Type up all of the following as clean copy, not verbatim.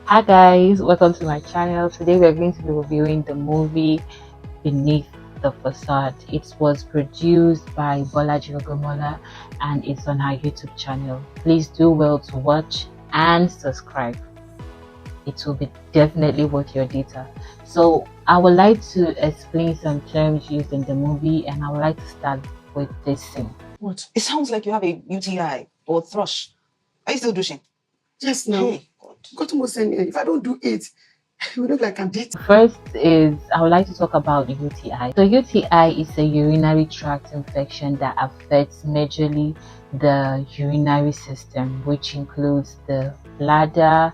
Hi guys, welcome to my channel. Today we're going to be reviewing the movie Beneath the Facade. It was produced by Bolaji Ogomola and it's on our YouTube channel. Please do well to watch and subscribe. It will be definitely worth your data. So I would like to explain some terms used in the movie, and I would like to start with this scene. What? It sounds like you have a UTI or thrush. Are you still douching? Yes, no. Hey, God almost saying if I don't do it, it will look like I'm dead. First is I would like to talk about UTI. So UTI is a urinary tract infection that affects majorly the urinary system, which includes the bladder,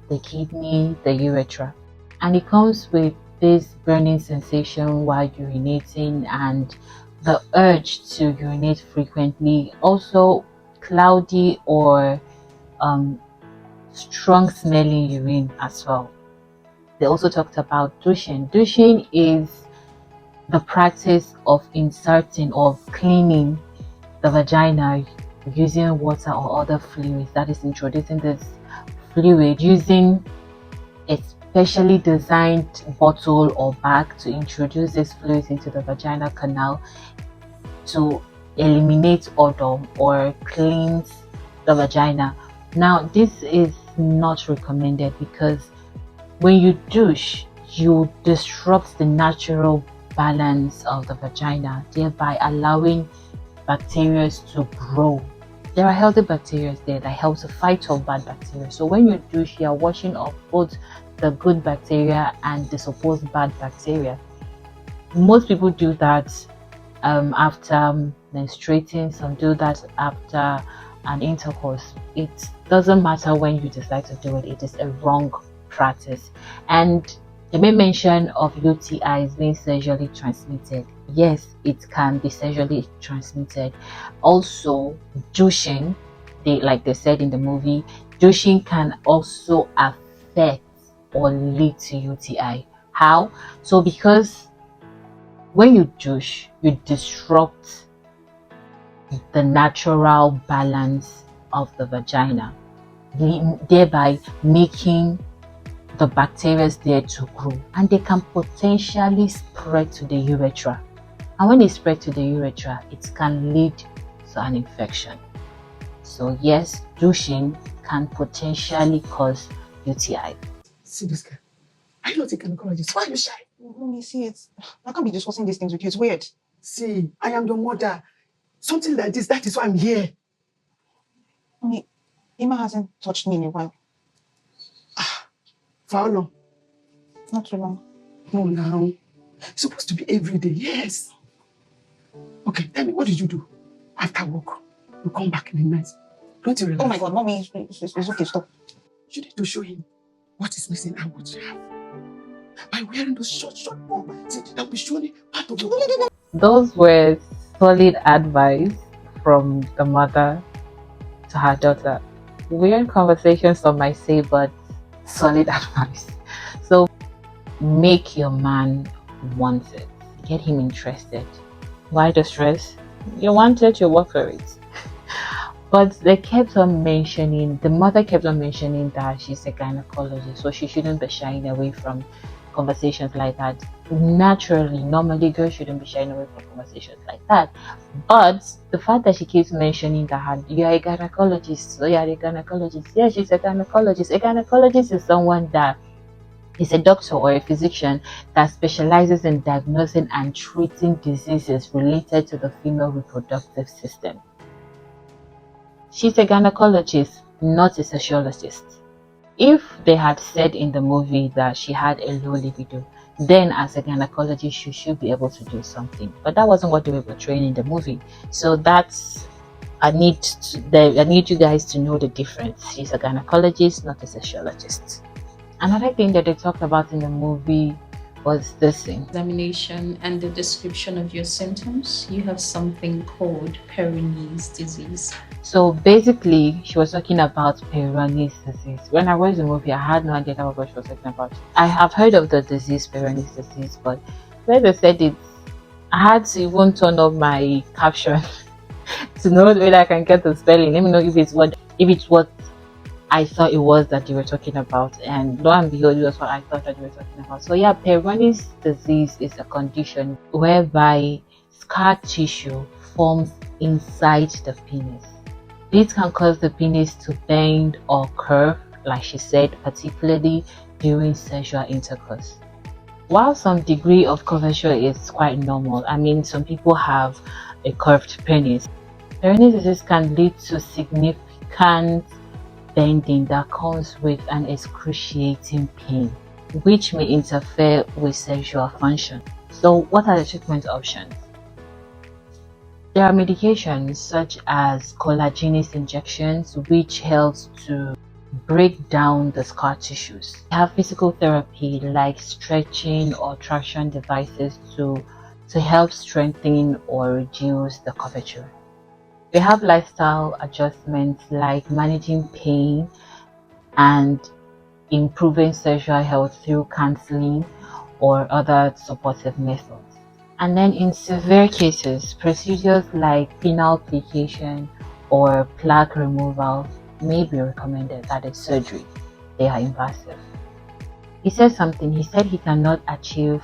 the kidney, the urethra. And it comes with this burning sensation while urinating and the urge to urinate frequently, also cloudy or strong smelling urine as well. They also talked about douching. Douching is the practice of inserting or cleaning the vagina using water or other fluids, that is introducing this fluid using a specially designed bottle or bag to introduce this fluid into the vaginal canal to eliminate odor or cleanse the vagina. Now this is not recommended because when you douche, you disrupt the natural balance of the vagina, thereby allowing bacteria to grow. There are healthy bacteria there that help to fight off bad bacteria. So when you douche, you are washing off both the good bacteria and the supposed bad bacteria. Most people do that after menstruating, some do that after an intercourse. It doesn't matter when you decide to do it, it is a wrong practice. And the main mention of UTIs being sexually transmitted. Yes, it can be sexually transmitted. Also, douching, like they said in the movie, douching can also affect or lead to UTI. How? So because when you douche, you disrupt the natural balance of the vagina, thereby making the bacteria there to grow, and they can potentially spread to the urethra. And when they spread to the urethra, it can lead to an infection. So yes, douching can potentially cause UTI. See this guy. I don't think gynecologist. Why are you shy? Mommy, see, I can't be discussing these things with you. It's weird. See, I am your mother. Something like this, that is why I'm here. Mommy, Emma hasn't touched me in a while. For how long? Not too long. No, now. It's supposed to be every day, yes. Okay, tell me, what did you do? After work, you come back in the night. Don't you realize? Oh my God, Mommy, it's okay, stop. You need to show him what is missing and what you have. By wearing those short bomb, see, that will surely part of your body. Those were solid advice from the mother to her daughter. Weird conversations, some might say, but solid advice. So make your man want it. Get him interested. Why the stress? You want it, you work for it. But they kept on mentioning, the mother kept on mentioning that she's a gynecologist, so she shouldn't be shying away from conversations like that. Normally girls shouldn't be shying away from conversations like that. But the fact that she keeps mentioning that you are a gynecologist, so you are a gynecologist. Yeah, she's a gynecologist. A gynecologist is someone that is a doctor or a physician that specializes in diagnosing and treating diseases related to the female reproductive system. She's a gynecologist, not a sociologist. If they had said in the movie that she had a low libido, then as a gynecologist she should be able to do something. But that wasn't what they were portraying in the movie. So that's I need you guys to know the difference. She's a gynecologist, not a sociologist. Another thing that they talked about in the movie was this thing. Examination and the description of your symptoms, you have something called Peyronie's disease. So basically, she was talking about Peyronie's disease. When I watched the movie, I had no idea what she was talking about. I have heard of the disease, Peyronie's disease, but when they said it, I had to even turn up my caption to know whether I can get the spelling. Let me know if it's what I thought it was that you were talking about, and lo and behold, it was what I thought that you were talking about. So yeah, Peyronie's disease is a condition whereby scar tissue forms inside the penis. This can cause the penis to bend or curve, like she said, particularly during sexual intercourse. While some degree of curvature is quite normal, I mean, some people have a curved penis. Peyronie's disease can lead to significant bending that comes with an excruciating pain, which may interfere with sexual function. So, what are the treatment options? There are medications such as collagenase injections, which helps to break down the scar tissues. We have physical therapy like stretching or traction devices to help strengthen or reduce the curvature. We have lifestyle adjustments like managing pain and improving sexual health through counseling or other supportive methods. And then in severe cases, procedures like penile plication or plaque removal may be recommended. That is surgery. They are invasive. He said something. He said he cannot achieve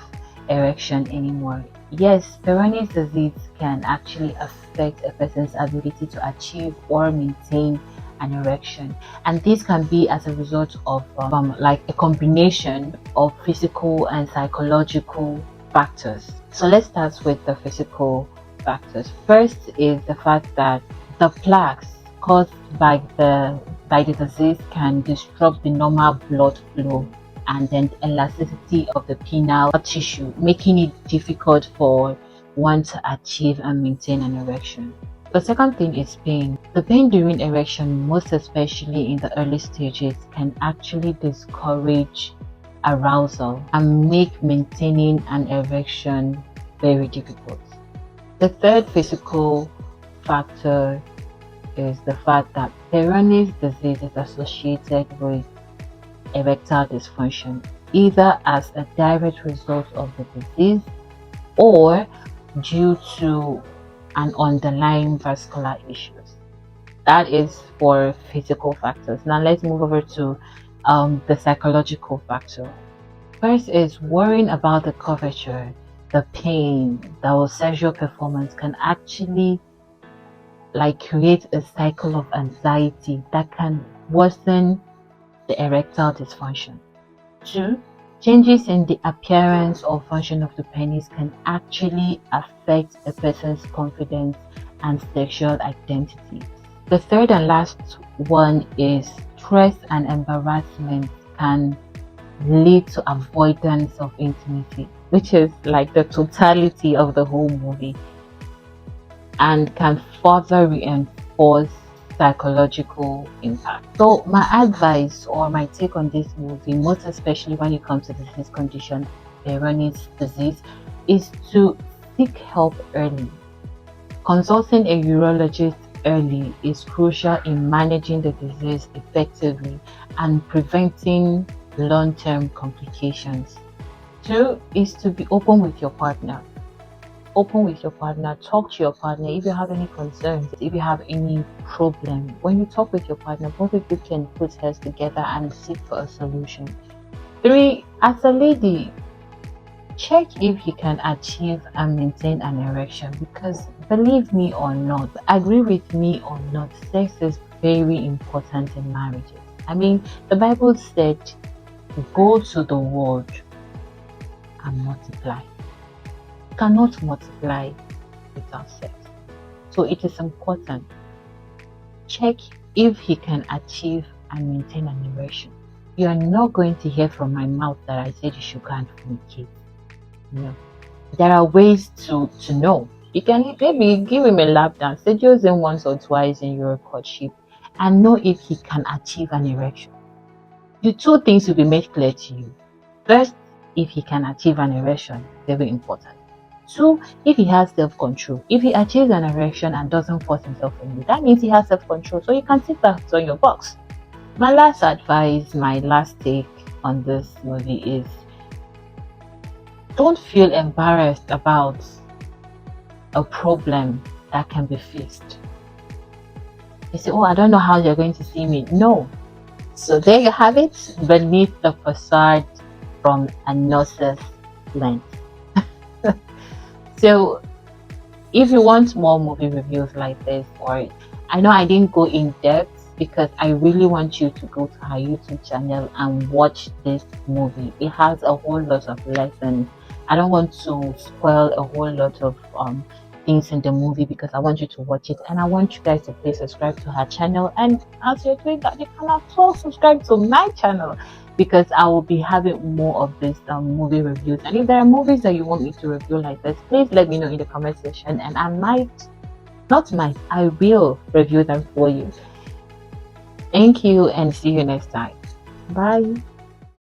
erection anymore. Yes, Peyronie's disease can actually affect a person's ability to achieve or maintain an erection, and this can be as a result of like a combination of physical and psychological factors. So let's start with the physical factors. First is the fact that the plaques caused by the disease can disrupt the normal blood flow and then elasticity of the penile tissue, making it difficult for one to achieve and maintain an erection. The second thing is pain. The pain during erection, most especially in the early stages, can actually discourage arousal and make maintaining an erection very difficult. The third physical factor is the fact that Peyronie's disease is associated with erectile dysfunction, either as a direct result of the disease or due to an underlying vascular issues. That is for physical factors. Now let's move over to the psychological factor. First is worrying about the curvature, the pain, the sexual performance can actually create a cycle of anxiety that can worsen the erectile dysfunction. 2. Changes in the appearance or function of the penis can actually affect a person's confidence and sexual identity. The third and last one is stress and embarrassment can lead to avoidance of intimacy, which is like the totality of the whole movie, and can further reinforce psychological impact. So my advice or my take on this movie, most especially when it comes to this condition, Peyronie's disease, is to seek help early. Consulting a urologist early is crucial in managing the disease effectively and preventing long-term complications. 2 is to be open with your partner. Talk to your partner if you have any concerns, if you have any problem. When you talk with your partner, both of you can put heads together and seek for a solution. 3, as a lady, check if you can achieve and maintain an erection, because believe me or not, agree with me or not, sex is very important in marriages. I mean, the Bible said, go to the world and multiply. You cannot multiply without sex. So it is important. Check if he can achieve and maintain an erection. You are not going to hear from my mouth that I said you should go and fornicate. No. There are ways to know. You can maybe give him a lap dance, seduce him once or twice in your courtship, and know if he can achieve an erection. The 2 things will be made clear to you. First, if he can achieve an erection, very important. 2, if he has self-control. If he achieves an erection and doesn't force himself on you, that means he has self-control, so you can sit back on your box. My last advice, my last take on this movie is, don't feel embarrassed about a problem that can be fixed. You say, oh, I don't know how you're going to see me. No, So there you have it, Beneath the Facade from a Nurse's Lens. So if you want more movie reviews like this, or I know I didn't go in depth because I really want you to go to her YouTube channel and watch this movie. It has a whole lot of lessons. I don't want to spoil a whole lot of things in the movie because I want you to watch it, and I want you guys to please subscribe to her channel. And as you're doing that, you can also subscribe to my channel because I will be having more of this movie reviews. And if there are movies that you want me to review like this, please let me know in the comment section, and I will review them for you. Thank you, and see you next time. Bye.